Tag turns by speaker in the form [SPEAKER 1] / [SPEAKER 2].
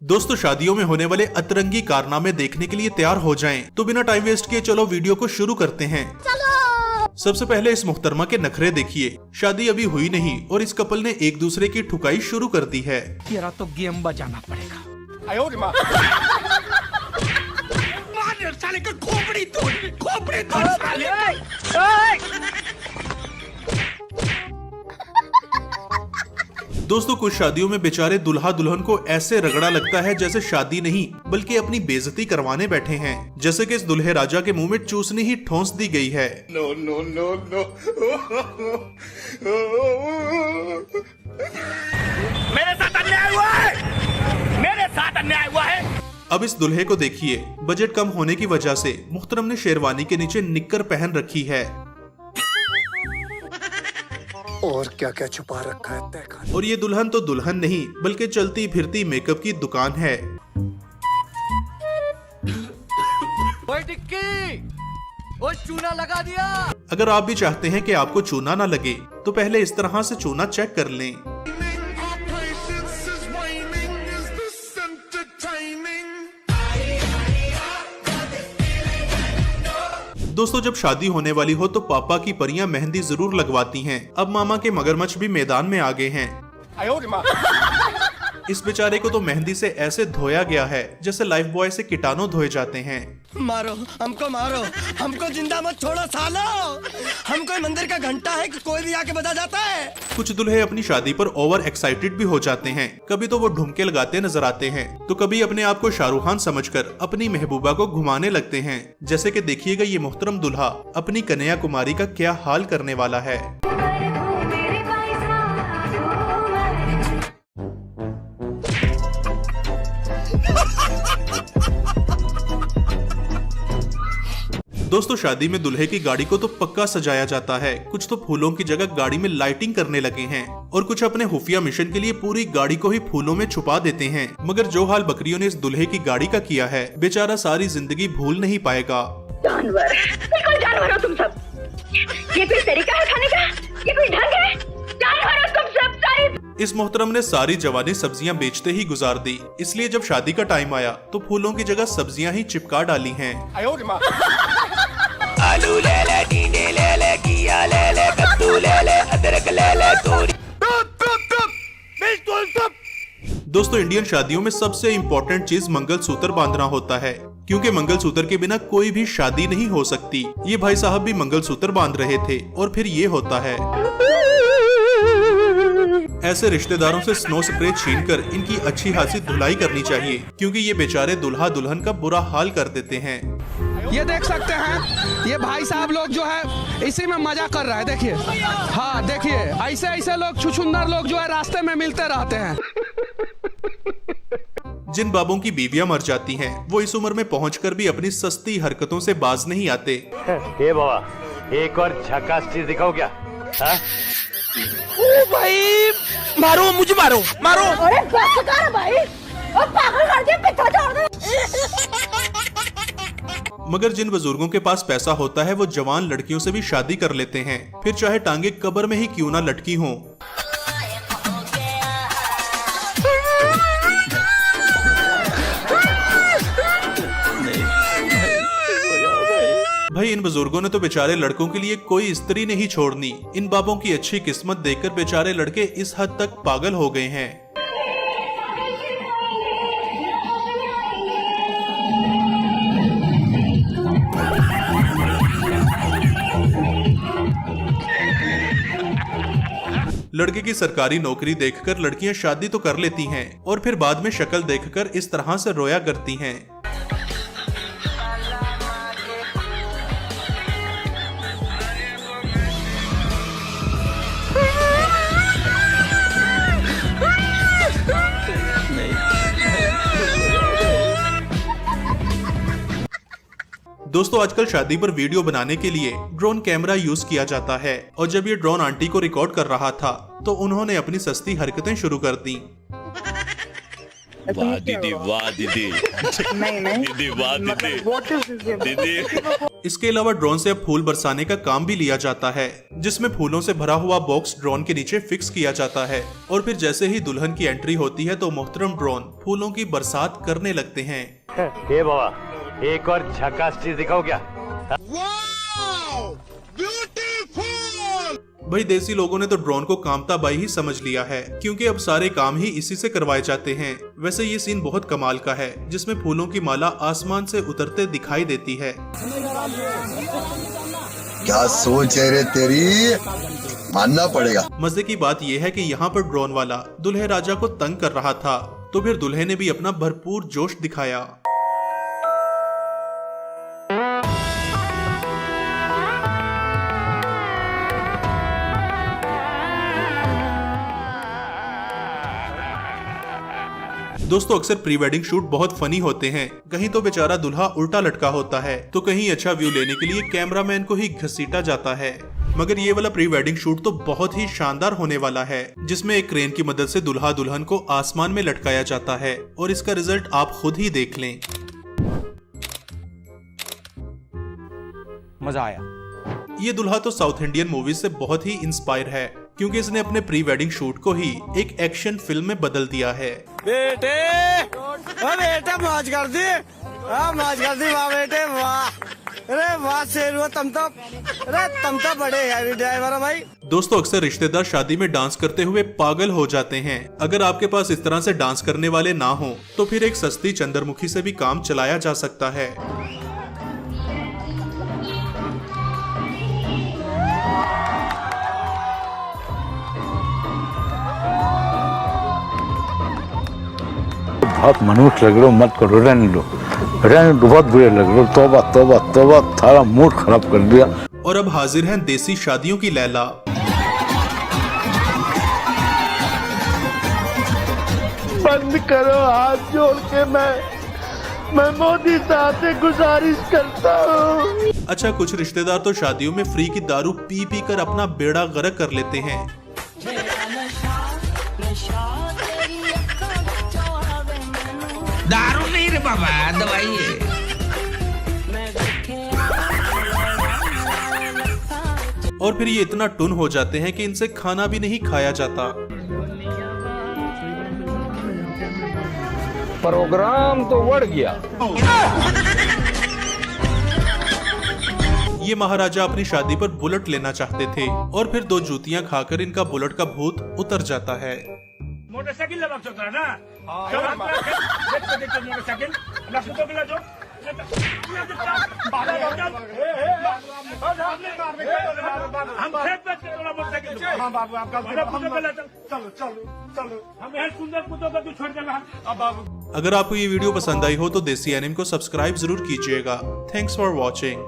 [SPEAKER 1] दोस्तों शादियों में होने वाले अतरंगी कारनामे देखने के लिए तैयार हो जाएं। तो बिना टाइम वेस्ट किए चलो वीडियो को शुरू करते हैं। सबसे पहले इस मुहतरमा के नखरे देखिए। शादी अभी हुई नहीं और इस कपल ने एक दूसरे की ठुकाई शुरू कर दी है।
[SPEAKER 2] तेरा तो गेम बजाना पड़ेगा। साले का खोपड़ी तोड़ साले।
[SPEAKER 1] दोस्तों कुछ शादियों में बेचारे दुल्हा दुल्हन को ऐसे रगड़ा लगता है जैसे शादी नहीं बल्कि अपनी बेइज्जती करवाने बैठे हैं। जैसे कि इस दुल्हे राजा के मुंह में चूसनी ही ठोंस दी गई है।
[SPEAKER 3] नो नो नो नो
[SPEAKER 2] मेरे साथ अन्याय हुआ है, मेरे साथ अन्याय हुआ है।
[SPEAKER 1] अब इस दुल्हे को देखिए, बजट कम होने की वजह से मुहतरम ने शेरवानी के नीचे निक्कर पहन रखी है।
[SPEAKER 3] और क्या क्या छुपा रखा है तय।
[SPEAKER 1] और ये दुल्हन तो दुल्हन नहीं बल्कि चलती फिरती मेकअप की दुकान है।
[SPEAKER 2] ओए टिक्की, ओए चूना लगा दिया।
[SPEAKER 1] अगर आप भी चाहते हैं कि आपको चूना ना लगे तो पहले इस तरह से चूना चेक कर लें। दोस्तों जब शादी होने वाली हो तो पापा की परियां मेहंदी जरूर लगवाती हैं। अब मामा के मगरमच्छ भी मैदान में आ गए हैं। इस बेचारे को तो मेहंदी से ऐसे धोया गया है जैसे लाइफ बॉय से कीटाणु धोए जाते हैं।
[SPEAKER 4] मारो, हमको जिंदा मत छोड़ो सालो। हम कोई मंदिर का घंटा है कि कोई भी आके बजा जाता है।
[SPEAKER 1] कुछ दूल्हे अपनी शादी पर ओवर एक्साइटेड भी हो जाते हैं। कभी तो वो ढुमके लगाते नजर आते हैं तो कभी अपने आप को शाहरुख खान समझकर अपनी महबूबा को घुमाने लगते हैं। जैसे कि देखिएगा ये मोहतरम दूल्हा अपनी कन्या कुमारी का क्या हाल करने वाला है। दोस्तों शादी में दुल्हे की गाड़ी को तो पक्का सजाया जाता है। कुछ तो फूलों की जगह गाड़ी में लाइटिंग करने लगे हैं और कुछ अपने खुफिया मिशन के लिए पूरी गाड़ी को ही फूलों में छुपा देते हैं। मगर जो हाल बकरियों ने इस दुल्हे की गाड़ी का किया है बेचारा सारी जिंदगी भूल नहीं पाएगा।
[SPEAKER 5] जानवर, बिल्कुल जानवर हो तुम सब। ये कोई तरीका है खाने का? ये कोई ढंग है? जानवर हो तुम सब सारी।
[SPEAKER 1] इस मोहतरम ने सारी जवानी सब्जियां बेचते ही गुजार दी, इसलिए जब शादी का टाइम आया तो फूलों की जगह सब्जियां ही चिपका डाली हैं।
[SPEAKER 6] आलू ले ले, टींडे ले ले, घिया ले ले, कद्दू ले ले, अदरक ले ले, तोरी।
[SPEAKER 1] दोस्तों इंडियन शादियों में सबसे इम्पोर्टेंट चीज मंगलसूत्र बांधना होता है, क्योंकि मंगलसूत्र के बिना कोई भी शादी नहीं हो सकती। ये भाई साहब भी मंगलसूत्र बांध रहे थे और फिर ये होता है। ऐसे रिश्तेदारों से स्नो स्प्रे छीनकर इनकी अच्छी खासी धुलाई करनी चाहिए, क्योंकि ये बेचारे दुल्हा दुल्हन का बुरा हाल कर देते हैं।
[SPEAKER 7] ये देख सकते हैं, ये भाई साहब लोग जो है इसी में मजा कर रहा है। देखिए, हाँ देखिए, ऐसे ऐसे लोग छुछुंदर लोग जो है रास्ते में मिलते रहते हैं।
[SPEAKER 1] जिन बाबों की बीवियां मर जाती हैं, वो इस उम्र में पहुंचकर भी अपनी सस्ती हरकतों से बाज नहीं आते।
[SPEAKER 8] हे बाबा, एक और झकास चीज दिखाओ क्या? हा?
[SPEAKER 4] ओ भाई, मारो मुझे, मारो।
[SPEAKER 5] अरे बस कर भाई, अब पागल कर दिया, पिता छोड़ दे।
[SPEAKER 1] मगर जिन बुजुर्गों के पास पैसा होता है वो जवान लड़कियों से भी शादी कर लेते हैं, फिर चाहे टांगे कब्र में ही क्यों ना लटकी हों। भाई इन बुजुर्गों ने तो बेचारे लड़कों के लिए कोई स्त्री नहीं छोड़नी। इन बाबों की अच्छी किस्मत देखकर बेचारे लड़के इस हद तक पागल हो गए हैं। लड़के की सरकारी नौकरी देखकर लड़कियां शादी तो कर लेती हैं और फिर बाद में शक्ल देखकर इस तरह से रोया करती हैं। दोस्तों आजकल शादी पर वीडियो बनाने के लिए ड्रोन कैमरा यूज किया जाता है और जब ये ड्रोन आंटी को रिकॉर्ड कर रहा था तो उन्होंने अपनी सस्ती हरकतें शुरू कर दी।
[SPEAKER 9] वाह दीदी, वाह दीदी, दीदी, वाह दीदी, दीदी।
[SPEAKER 1] इसके अलावा ड्रोन से अब फूल बरसाने का काम भी लिया जाता है, जिसमें फूलों से भरा हुआ बॉक्स ड्रोन के नीचे फिक्स किया जाता है और फिर जैसे ही दुल्हन की एंट्री होती है तो मोहतरम ड्रोन फूलों की बरसात करने लगते हैं।
[SPEAKER 8] हे बाबा, एक और झकास चीज दिखाओ क्या?
[SPEAKER 1] भाई देसी लोगों ने तो ड्रोन को कामता बाई ही समझ लिया है, क्योंकि अब सारे काम ही इसी से करवाए जाते हैं। वैसे ये सीन बहुत कमाल का है, जिसमें फूलों की माला आसमान से उतरते दिखाई देती है।
[SPEAKER 3] क्या सोच है रे तेरी, मानना पड़ेगा।
[SPEAKER 1] मजे की बात यह है कि यहाँ पर ड्रोन वाला दुल्हे राजा को तंग कर रहा था, तो फिर दुल्हे ने भी अपना भरपूर जोश दिखाया। दोस्तों अक्सर प्री वेडिंग शूट बहुत फनी होते हैं। कहीं तो बेचारा दुल्हा उल्टा लटका होता है, तो कहीं अच्छा व्यू लेने के लिए कैमरामैन को ही घसीटा जाता है। मगर ये वाला प्री वेडिंग शूट तो बहुत ही शानदार होने वाला है, जिसमें एक क्रेन की मदद से दुल्हा दुल्हन को आसमान में लटकाया जाता है और इसका रिजल्ट आप खुद ही देख लें।
[SPEAKER 4] मजा आया।
[SPEAKER 1] ये दुल्हा तो साउथ इंडियन मूवीज से बहुत ही इंस्पायर है, क्योंकि इसने अपने प्री वेडिंग शूट को ही एक एक्शन फिल्म में बदल दिया है।
[SPEAKER 4] बेटे मौज कर दी, मौज कर दी, वाह बेटे वाह, अरे वाह शेर हुआ तुम तो बड़े हैवी ड्राइवर हो भाई।
[SPEAKER 1] दोस्तों अक्सर रिश्तेदार शादी में डांस करते हुए पागल हो जाते हैं। अगर आपके पास इस तरह से डांस करने वाले ना हो तो फिर एक सस्ती चंद्रमुखी से भी काम चलाया जा सकता है।
[SPEAKER 8] बहुत मनुष्य लग रहे हो, मत करो, रहने दो, बहुत बुरे लग रहे हो। तौबा तौबा तौबा, थारा मूड खराब कर दिया।
[SPEAKER 1] और अब हाजिर हैं देसी शादियों की लैला।
[SPEAKER 2] बंद करो, हाथ जोड़ के मैं मोदी साहब से गुजारिश करता हूँ।
[SPEAKER 1] अच्छा कुछ रिश्तेदार तो शादियों में फ्री की दारू पी पी कर अपना बेड़ा गर्क कर लेते हैं।
[SPEAKER 6] दारू नहीं रे बाबा, दवाई है।
[SPEAKER 1] और फिर ये इतना टुन हो जाते हैं कि इनसे खाना भी नहीं खाया जाता।
[SPEAKER 8] प्रोग्राम तो बढ़ गया।
[SPEAKER 1] ये महाराजा अपनी शादी पर बुलेट लेना चाहते थे और फिर 2 जूतियां खाकर इनका बुलेट का भूत उतर जाता है।
[SPEAKER 2] मोटरसाइकिल लगा चुका है ना, मोटरसाइकिल
[SPEAKER 1] अगर आपको ये वीडियो पसंद आई हो तो देसी एनिम को सब्सक्राइब जरूर कीजिएगा। Thanks for watching.